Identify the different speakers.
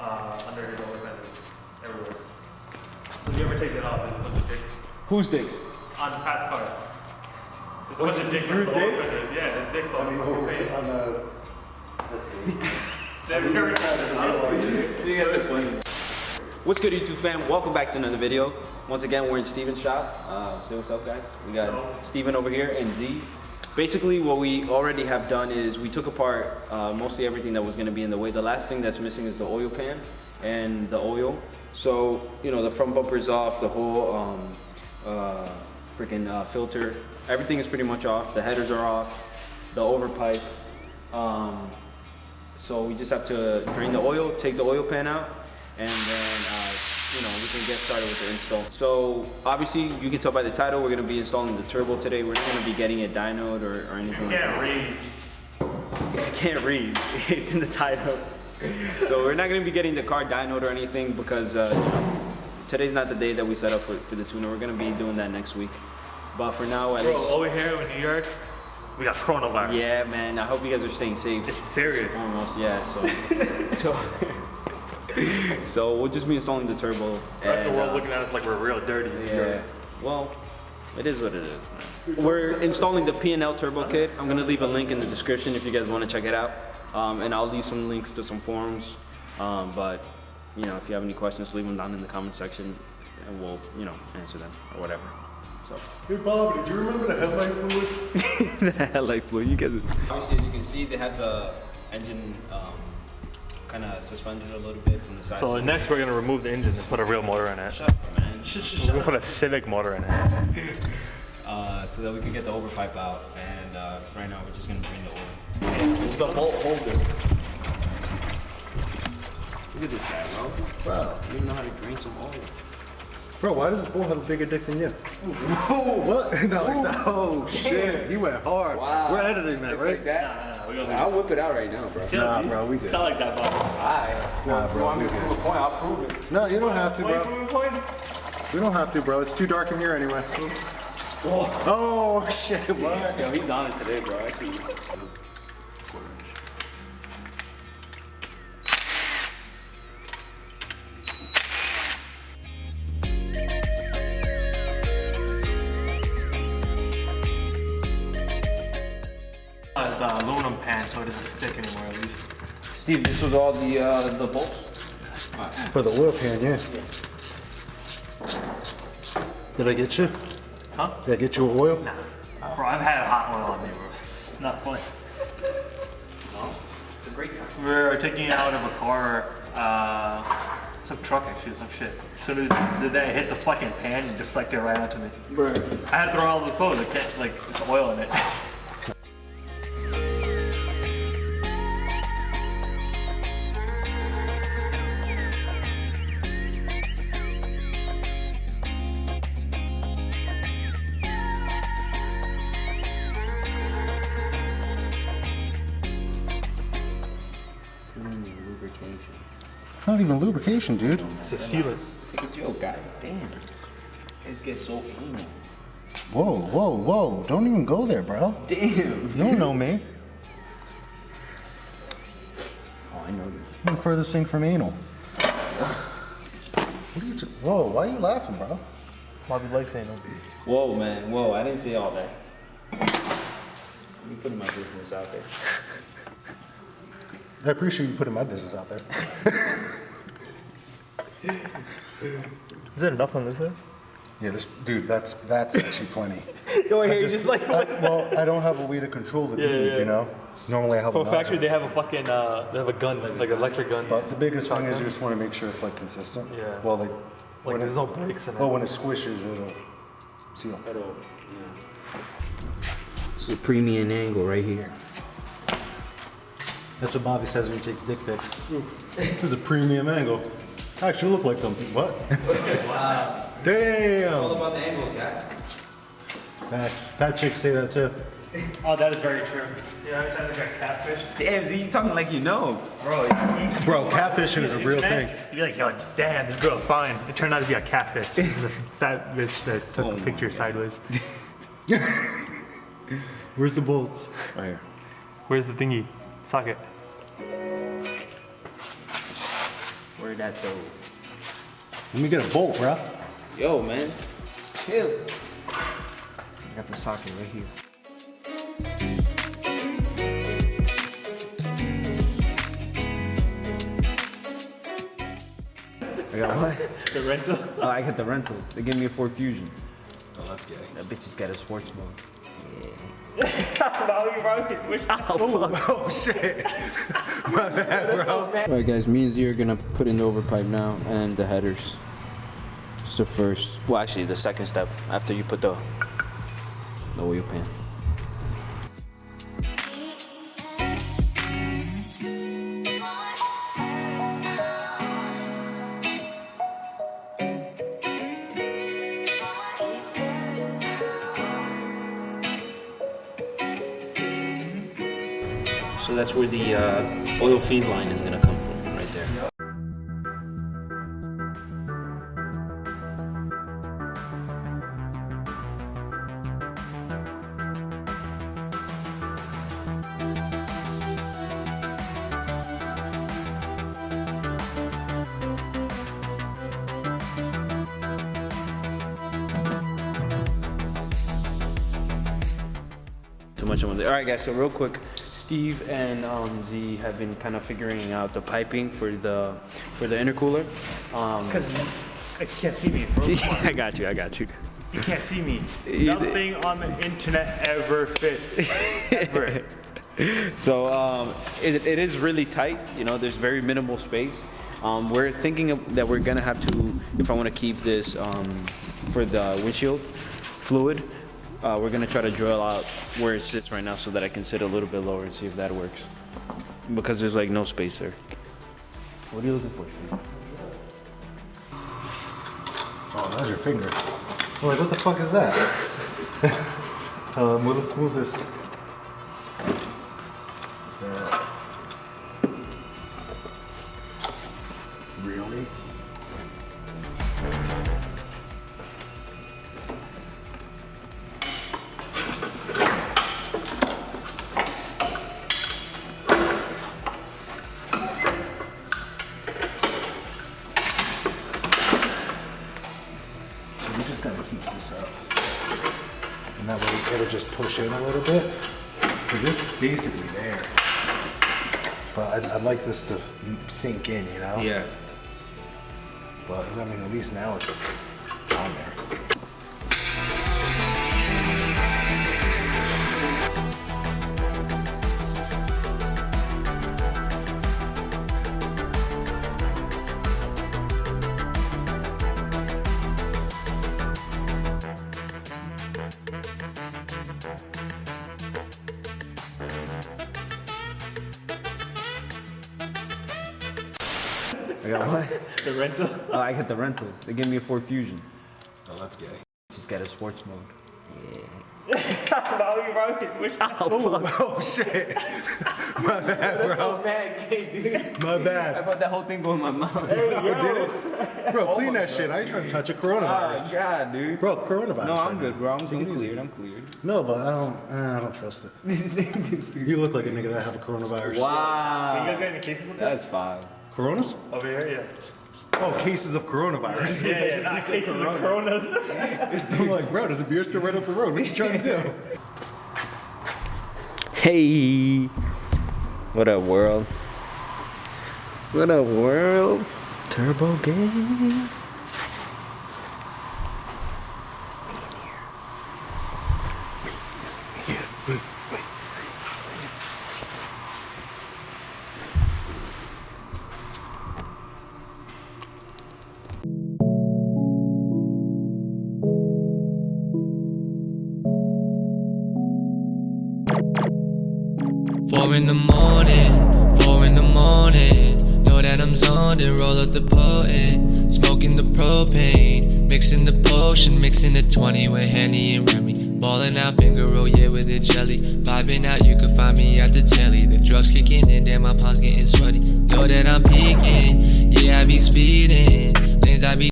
Speaker 1: under his oil fenders everywhere. So if you ever take it off, there's a bunch of dicks.
Speaker 2: Whose dicks?
Speaker 1: On Pat's car. There's a bunch of dicks on the oil fenders. Yeah, there's dicks on the fucking paint.
Speaker 3: On the... That's good.
Speaker 1: So have you ever tried it?
Speaker 2: What's good, YouTube fam? Welcome back to another video. Once again, we're in Steven's shop. Say what's up, guys. We got Steven over here and Z. Basically, what we already have done is we took apart mostly everything that was going to be in the way. The last thing that's missing is the oil pan and the oil. So, you know, the front bumper is off, the whole freaking filter. Everything is pretty much off. The headers are off, the overpipe. So we just have to drain the oil, take the oil pan out, and then you know, we can get started with the install. So obviously, you can tell by the title, we're going to be installing the turbo today. We're not going to be getting a dynoed or anything.
Speaker 1: You can't read.
Speaker 2: I can't read. It's in the title. So we're not going to be getting the car dynoed or anything because today's not the day that we set up for the tuner. We're going to be doing that next week. But for now, at least
Speaker 1: over here in New York, we got coronavirus.
Speaker 2: Yeah, man. I hope you guys are staying safe.
Speaker 1: It's serious.
Speaker 2: Almost, yeah. So we'll just be installing the turbo.
Speaker 1: The rest of the world looking at us like we're real dirty.
Speaker 2: Yeah. Well, it is what it is, man. We're installing the P&L turbo kit. I'm gonna leave a link in the description if you guys want to check it out, and I'll leave some links to some forums. But you know, if you have any questions, leave them down in the comment section, and we'll, you know, answer them or whatever. So.
Speaker 3: Hey Bob, did you remember the headlight fluid?
Speaker 2: The headlight fluid, you guys. Obviously, as you can see, they have the engine kind of suspended a little bit from the side.
Speaker 1: So next, we're gonna remove the engine and put a real motor in it.
Speaker 2: Shut up, man.
Speaker 1: We're gonna put a Civic motor in it.
Speaker 2: So that we can get the overpipe out, and right now we're just gonna drain the oil.
Speaker 1: It's the bolt holder.
Speaker 2: Look at this guy, bro.
Speaker 3: Wow.
Speaker 2: You don't even know how to drain some oil.
Speaker 3: Bro, why does this bull have a bigger dick than you?
Speaker 2: Whoa!
Speaker 3: What? No, it's not. Oh, shit. He went hard.
Speaker 2: Wow.
Speaker 3: We're editing that,
Speaker 2: It's
Speaker 3: right?
Speaker 2: like that?
Speaker 1: No,
Speaker 2: I'll whip it out right now, bro.
Speaker 3: Nah, bro, we good.
Speaker 1: It's not like that, bro.
Speaker 2: Alright.
Speaker 3: Nah,
Speaker 2: If you
Speaker 3: bro,
Speaker 2: want me
Speaker 3: we
Speaker 2: to
Speaker 3: good.
Speaker 2: prove a point, I'll prove it.
Speaker 3: No, you don't have to, bro.
Speaker 1: Points.
Speaker 3: We don't have to, bro. It's too dark in here anyway. Oh, shit. What?
Speaker 2: Yo, he's on it today, bro. I see.
Speaker 1: The aluminum pan, so it doesn't stick anymore, at least.
Speaker 2: Steve, this was all the bolts?
Speaker 3: For the oil pan, yeah. Did I get you?
Speaker 1: Huh?
Speaker 3: Did I get you oil?
Speaker 1: Nah. Bro, I've had hot oil on me, bro. Not fun.
Speaker 2: No. It's a great time.
Speaker 1: We were taking it out of a car, some truck actually, some shit. So the day I hit the fucking pan and deflected right onto me.
Speaker 2: Bro.
Speaker 1: I had to throw all those clothes, I can't, like, it's oil in it.
Speaker 3: It's not even lubrication, dude.
Speaker 1: It's a sealess.
Speaker 2: Take a joke, guy. Damn. Guys get so anal.
Speaker 3: Whoa, whoa, whoa. Don't even go there, bro.
Speaker 2: Damn.
Speaker 3: You don't know me.
Speaker 2: Oh, I know you.
Speaker 3: I'm the furthest thing from anal. What are you Whoa, why are you laughing, bro?
Speaker 1: Bobby likes anal.
Speaker 2: Whoa, man. Whoa, I didn't say all that. Let me put my business out there.
Speaker 3: I appreciate you putting my business out there.
Speaker 1: Is that enough on this side?
Speaker 3: Yeah, this dude, that's actually plenty.
Speaker 2: Yo,
Speaker 3: I
Speaker 2: here, just like.
Speaker 3: I don't have a way to control the bead, you know. Normally I have
Speaker 1: For
Speaker 3: a
Speaker 1: a factory,
Speaker 3: nozzle.
Speaker 1: they have a fucking, they have a gun, like an electric gun.
Speaker 3: But the biggest thing is you just want to make sure it's like consistent.
Speaker 1: Yeah.
Speaker 3: Well, like
Speaker 1: Like there's no brakes in it.
Speaker 3: well, when it squishes, it'll seal.
Speaker 2: It's a premium angle right here.
Speaker 3: That's what Bobby says when he takes dick pics. This is a premium angle. Actually, look like something. What?
Speaker 2: Wow.
Speaker 3: Damn.
Speaker 2: It's all about the angles, guy.
Speaker 3: Facts. Fat chicks say that too.
Speaker 1: Oh, that is very true. Yeah, every time they got catfish.
Speaker 2: Damn, Z, you talking like you know.
Speaker 1: Bro,
Speaker 3: Bro, catfishing is a real thing.
Speaker 1: You'd be like, yo, damn, this girl fine. It turned out to be a catfish. This is a fat bitch that took a picture sideways.
Speaker 3: Where's the bolts?
Speaker 2: Right here.
Speaker 1: Where's the thingy? Socket.
Speaker 2: that though.
Speaker 3: Let me get a bolt, bro.
Speaker 2: Yo, man. Chill. I got the socket right here. I got what?
Speaker 1: The rental?
Speaker 2: Oh, I got the rental. They gave me a Ford Fusion.
Speaker 3: Oh, that's gay.
Speaker 2: That bitch has got a sports mode.
Speaker 3: Oh, shit. My bad, bro.
Speaker 2: Alright guys, me and Z are gonna put in the overpipe now and the headers. It's the first, well actually the second step after you put the oil pan. So that's where the oil feed line is gonna come from, right there. Too much on there. All right, guys. So real quick, Steve and Z have been kind of figuring out the piping for the intercooler.
Speaker 1: Because I can't see me, bro.
Speaker 2: I got you.
Speaker 1: You can't see me. Nothing on the internet ever fits. Ever.
Speaker 2: So it is really tight. You know, there's very minimal space. We're thinking that we're gonna have to, if I want to keep this for the windshield fluid, we're gonna try to drill out where it sits right now so that I can sit a little bit lower and see if that works. Because there's like no space there. What are you looking for, Steve?
Speaker 3: Oh, that's your finger. Wait, what the fuck is that? Well, let's move this. Really? We just gotta heat this up. And that way it'll just push in a little bit. Because it's basically there. But I'd like this to sink in, you know?
Speaker 2: Yeah.
Speaker 3: But I mean, at least now it's on there.
Speaker 2: I got what?
Speaker 1: The rental?
Speaker 2: Oh, I got the rental. They gave me a Ford Fusion.
Speaker 3: Oh, that's gay.
Speaker 2: Just got a sports mode.
Speaker 3: Oh, shit. My bad, bro. My
Speaker 2: I
Speaker 3: bad.
Speaker 2: thought that whole thing go in my mouth.
Speaker 3: Oh, did it? Bro, clean that shit. I ain't trying to touch a coronavirus.
Speaker 2: God, dude.
Speaker 3: Bro, coronavirus.
Speaker 2: No, I'm
Speaker 3: right
Speaker 2: good,
Speaker 3: now.
Speaker 2: bro. I'm
Speaker 3: Take it easy.
Speaker 2: cleared. I'm cleared.
Speaker 3: No, but I don't trust it. You look like a nigga that have a coronavirus.
Speaker 1: You
Speaker 2: Wow.
Speaker 1: guys got any cases of that?
Speaker 2: That's fine.
Speaker 3: Coronas?
Speaker 1: Over here, yeah.
Speaker 3: Oh, cases of coronavirus.
Speaker 1: Yeah, not cases of coronas.
Speaker 3: I'm like, bro, there's a beer store right up the road. What you trying to do?
Speaker 2: Hey. What up, world? What up, world? Turbo game.
Speaker 4: Four in the morning, know that I'm zoned and roll up the potent, smoking the propane, mixing the potion, mixing the 20 with Henny and Remy, balling out finger roll, yeah, with the jelly, vibing out, you can find me at the telly, the drugs kicking in, damn, my palms getting sweaty, know that I'm peaking, yeah, I be speeding, lanes I be